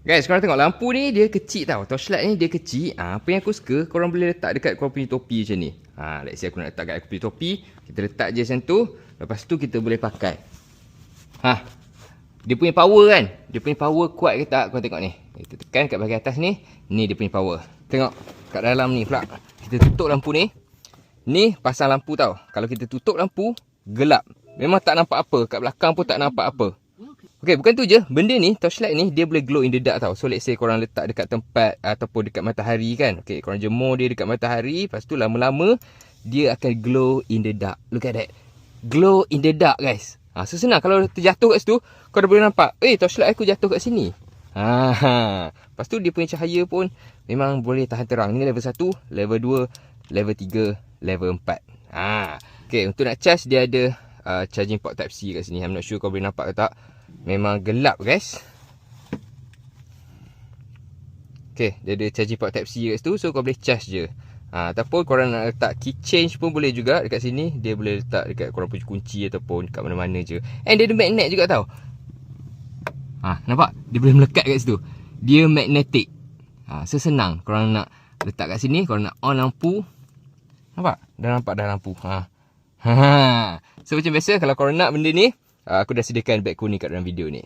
Guys, korang tengok lampu ni dia kecil tau. Torchlight ni dia kecil. Apa yang aku suka, korang boleh letak dekat korang punya topi macam ni. Let's say aku nak letak kat aku punya topi. Kita letak je macam tu. Lepas tu kita boleh pakai. Dia punya power kan. Dia punya power kuat ke tak? Korang tengok ni. Kita tekan kat bahagian atas ni. Ni dia punya power. Tengok kat dalam ni pula. Kita tutup lampu ni. Ni pasang lampu tau. Kalau kita tutup lampu, gelap. Memang tak nampak apa. Kat belakang pun tak nampak apa. Okay, bukan tu je. Benda ni, torchlight ni, dia boleh glow in the dark tau. So, let's say korang letak dekat tempat ataupun dekat matahari kan. Okay, korang jemur dia dekat matahari. Lepas tu lama-lama, dia akan glow in the dark. Look at that. Glow in the dark, guys. So, senang. Kalau terjatuh kat situ, kau dah boleh nampak. Torchlight aku jatuh kat sini. Lepas tu, dia punya cahaya pun memang boleh tahan terang. Ni level 1, level 2, level 3, level 4. Okay, untuk nak charge, dia ada charging port Type-C kat sini. I'm not sure kau boleh nampak ke tak. Memang gelap, guys. Okay, dia ada charging port Type-C kat situ. So, kau boleh charge je. Ataupun korang nak letak key change pun boleh juga dekat sini. Dia boleh letak dekat korang punya kunci ataupun dekat mana-mana je. And dia ada magnet juga tau. Nampak? Dia boleh melekat kat situ. Dia magnetic. So, senang. Korang nak letak kat sini. Korang nak on lampu. Nampak? Dah nampak dah lampu. So, macam biasa kalau korang nak benda ni, aku dah sediakan beg kuning kat dalam video ni.